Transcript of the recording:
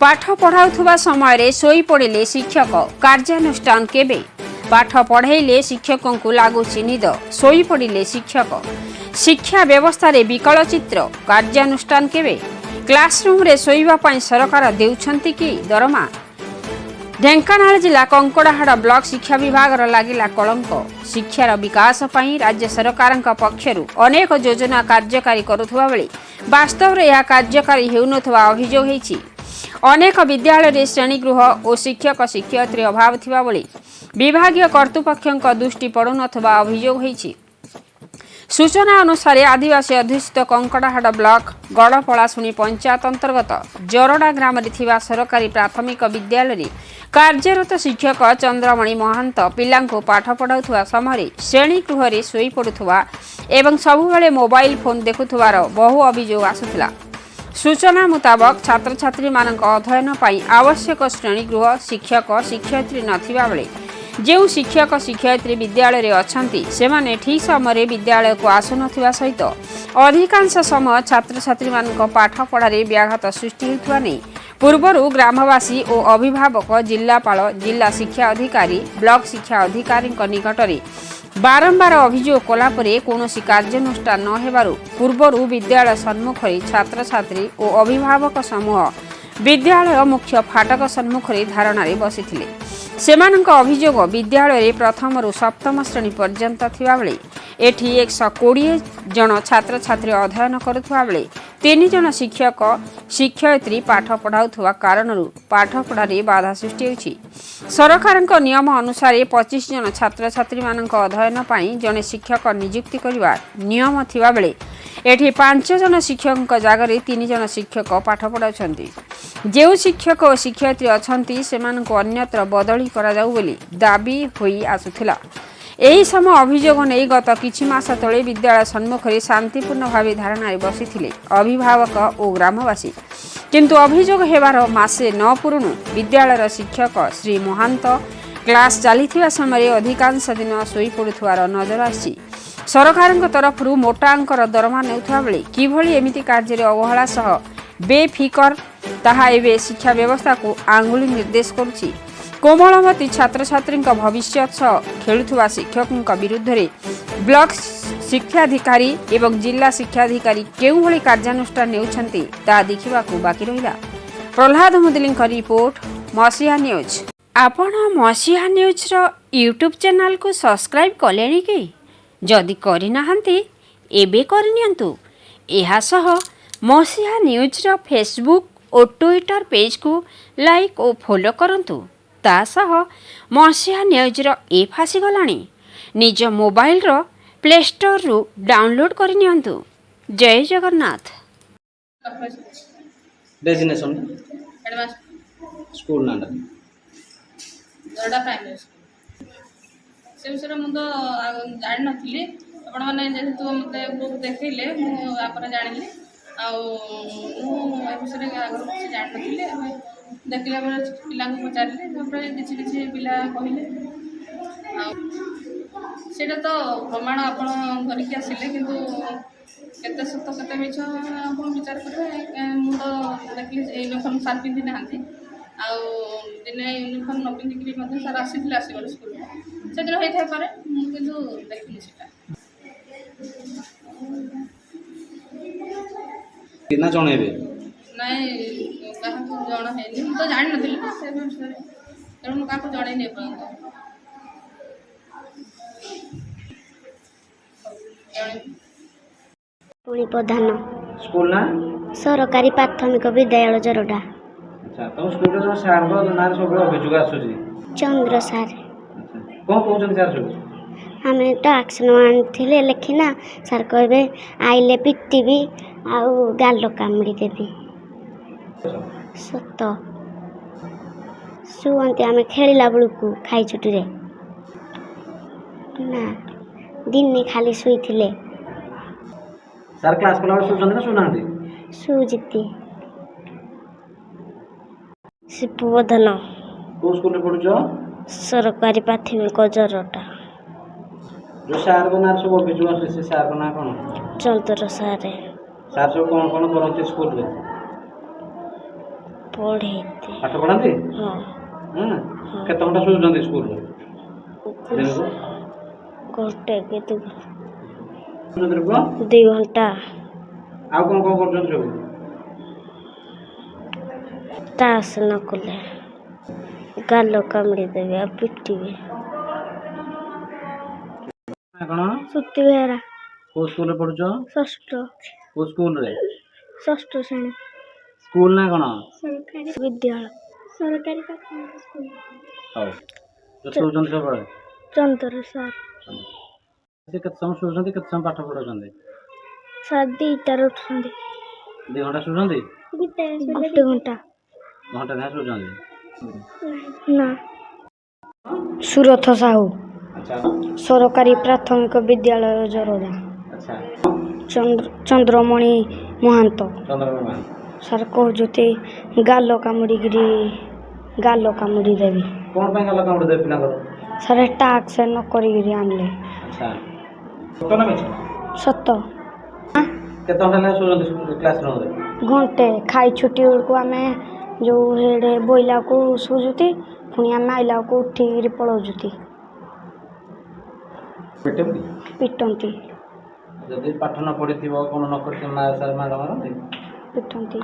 पाठ पढ़ाउथुबा समय सोई पड़े शिक्षक कार्यानुष्ठान केबे पाठ पढ़ाइले शिक्षकों को लगुची निद सोई पड़े शिक्षक शिक्षा व्यवस्था रे विकल चित्र कार्यानुष्ठान केबे क्लासरूम रे सोईबा पई सरकार देउछंती कि दरमा। ढेंकानाल जिला कंकड़ाहाड़ ब्लॉक शिक्षा विभाग लागिला कलंक शिक्षार विकास पई राज्य सरकार पक्षरु अनेक योजना कार्यकारी करुथुबा बेले वास्तव रे यह कार्यकारी हेउनथुबा अभियोग हेछि। अनेक विद्यालय श्रेणीगृह और शिक्षक शिक्षयित्री अभाव थिबा बेले विभागीय कर्तृपक्षों दृष्टि पड़ुनथुबा अभियोग हेछि। सूचना अनुसार आदिवासी अध्युषित कंकड़ाहाड़ ब्लॉक गड़पलाशुणी पंचायत अंतर्गत जरडा ग्राम रे सरकारी प्राथमिक विद्यालय कार्यरत शिक्षक चंद्रमणि महांत पिलांको पाठ पढ़ाउथुबा समय श्रेणीगृह रे सोई पड़ुथुबा एवं सबुबेले मोबाइल फोन देखुथुबार बहु अभियोग आसुथिला। सूचना मुताबक छात्र छात्री मानक अध्ययन पाई आवश्यक श्रेणीगृह शिक्षक शिक्षयित्री नथिबा बेले जो शिक्षक शिक्षयित्री विद्यालय रे अछंती सेमाने ठीक समय विद्यालय को आसुनथिबा सहित अधिकांश समय छात्र छात्री मानक पाठ पढ़ारे व्याघात सृष्टि हेतुवा नै पूर्वरु ग्रामवासी और अभिभावक जिलापाल जिला शिक्षा अधिकारी ब्लॉक शिक्षा अधिकारी निकट में बारंबार अभियोग कलापरे कौनसी कार्यानुष्ठान न हेबारु पूर्वरु विद्यालय सम्मुख छात्र छात्री और अभिभावक समूह विद्यालय मुख्य फाटक सम्मुख धारणा बसिथिले। सेमानक अभियोग विद्यालय प्रथम रु सप्तम श्रेणी पर्यंत थिबा बेले एठी 120 जन छात्र छात्री अध्ययन करुथुबा बेले 3 जन शिक्षक शिक्षयित्री पाठ पढ़ाउथुबा कारणरू पाठ पढ़ारे बाधा सृष्टि होछि। सरकारक नियम अनुसार 25 जन छात्र छात्री मानक अध्ययन पाई जने शिक्षक नियुक्ति करिवा नियम थिबा बेले एठी 5 जन शिक्षक जगह 3 जन शिक्षक पाठ पढ़ाउछंती। जो शिक्षक और शिक्षयित्री अछंती सेमानक अन्यत्र बदली करा जाऊ बोली दाबी होई आसुथिला। एही समय अभियोग नहीं गत किछि मास तले विद्यालय सम्मुख शांतिपूर्ण भाव धारणा बसिथिले अभिभावक और ग्रामवासी किंतु अभियोग हेबार मासे न पुरुणु विद्यालय शिक्षक श्री महांत क्लास चलीथिबा समय अधिकांश दिन सोई पड़ुथुवार नजर आछि। सरकार तरफ मोटा अंकर दरमा नेउथुवा बेले किभली एमिति कार्य अवहेला सह बेफिकर ताहा एबे शिक्षा व्यवस्था को आंगुली निर्देश करुछि। कोमलमती छात्र छात्री भविष्य खेलुवा शिक्षकों विरुद्ध रे ब्लॉक शिक्षाधिकारी एवं जिला शिक्षाधिकारी केउ भली कार्यानुष्ठान नेउछंती ता देखिबाकू बाकी रहिला। Prahlad Mudali report Masiha news. आपण मसीहा न्यूज रो यूट्यूब चैनल को सब्सक्राइब कलेनी कि जदि करि नाहंती एबे करनियंतु। एहा सह मसीहा न्यूज रो फेसबुक और ट्विटर पेज को लाइक और फॉलो करंतु। ता सह मसीहा न्यूज रो ऐप आसीगलानी निज मोबाइल रो प्ले स्टोर रु डाउनलोड करि नियंतु। जय Jagannath. Designation school Nanda Jarada primary school से विषय मु तो जान नथिली आपण माने जेहेतु मते ग्रुप देखैले मु आपन जानिली आ मु ए विषय आगर से जान नथिली देखला बेले पिला को पचारले तापर किछि किछि पिला कहिले सेटा तो प्रमाण आपण करिक आसिले किंतु केते सत केते मिछ आपण विचार करे मु तो देखली यूनिफॉर्म सार पिंधि नाहंती आ दिने यूनिफॉर्म न पिंधिकरी मध्ये सार आसीथिले आसीगले स्कूल से दिन होई थाय पारे किंतु देखली सेटा किना जणेबे नाइ कहा को जण हेनी तो जान नथिले ना से विषय तेणु का को जणे नै परंतु पुणी प्रधान स्कूल ना सरकारी प्राथमिक विद्यालय जरडा। अच्छा तो स्कूल रे सार को नार सब अभियोग आसुजी चंद्र सार अच्छा कोन कहउछन सार सब हमें तो एक्शन आनी लेखिना सार कहबे आइले पिटिबी आउ गाल कामुड़ी देबी सत शुअंती आम खेला बेलू खाई छुट्टी रे ना दिन खाली शुईथिले सार क्लास कला सुजन ना सुनांती सुजिती शिवबोधन को स्कूल रे पढुछो सरकारी प्राथमिक जरडा जो सार को नार सब अभियोग आसे से सार को ना कोन चंद्र सार सार सब कोन कोन करंती स्कूल रे ପଢ଼େଇତେ ପାଠ ପଢ଼ାନ୍ତି? ହଁ କେତେ ଘଣ୍ଟା ଶୋଉଛନ୍ତି ସ୍କୁଲରେ ଦିନକୁ? ଘଣ୍ଟେ କି ଶୋଉଛନ୍ତି ପୁଅ? 2 ଘଣ୍ଟା ଆଉ କ'ଣ କରୁଛନ୍ତି ସବୁ? ତାସ୍ ନ କଲେ ଗାଲ କାମୁଡ଼ି ଦେବେ ଆଉ ପିଟିବେ। ନା କ'ଣ? ସୁତି ବେହେରା କୋଉ ସ୍କୁଲରେ ପଢୁଛ? ଷଷ୍ଠ କୋଉ ସ୍କୁଲରେ? ଶ୍ରେଣୀ ସ୍କୁଲ ନା କ'ଣ? ସରକାରୀ ବିଦ୍ୟାଳୟ ସରକାରୀ ପ୍ରାଥମିକ ସ୍କୁଲ। ହଉ ଶୋଉଛନ୍ତି ସବୁବେଳେ? ଚନ୍ଦର ସାର୍ ସେ କେତେ ସମୟ ଶୋଉଛନ୍ତି, କେତେ ସମୟ ପାଠ ପଢ଼ାଉଛନ୍ତି? ସାର୍ 2ଟାରେ ଉଠୁଛନ୍ତି। 2 ଘଣ୍ଟା ଶୋଉଛନ୍ତି? 1 ଘଣ୍ଟା ଘଣ୍ଟା ଲେଖାଏଁ ଶୋଉଛନ୍ତି? ନା। ସୁରଥ ସାହୁ ଆଚ୍ଛା ସରକାରୀ ପ୍ରାଥମିକ ବିଦ୍ୟାଳୟ ଜୋରଦା। ଆଚ୍ଛା ଚନ୍ଦ୍ରମଣି ମହାନ୍ତ ଚନ୍ଦ୍ରମା ସାର୍ କହୁଛନ୍ତି ଗାଲ କାମୁଡ଼ି ଦେବି। କ'ଣ ପାଇଁ ଗାଲ କାମୁଡ଼ି ଦେବେ ପିଲାଙ୍କର? ସାର୍ ଟାକ୍ସ ନ କରିକିରି ଆଣିଲେ। ଆଚ୍ଛା ସତ ନା ମିଛ? ସତ। କେତେ ଘଣ୍ଟା ଲେଖାଏଁ ଶୋଉଛନ୍ତି କ୍ଲାସ୍ ରୁମ୍ରେ? ଘଣ୍ଟେ ଖାଇ ଛୁଟି ବେଳକୁ ଆମେ ଯେଉଁ ହେଡ଼େ ବୋଇଲାକୁ ଶୋଉଛନ୍ତି, ପୁଣି ଆମେ ଆଇଲାକୁ ଉଠିକିରି ପଳାଉଛନ୍ତି। ପିଟନ୍ତି ଯଦି ପାଠ ନ ପଢ଼ିଥିବ, କ'ଣ ନ କରିଥିବ, ସାର୍ ମାଡ଼ ମାରନ୍ତି? ପିଟନ୍ତି।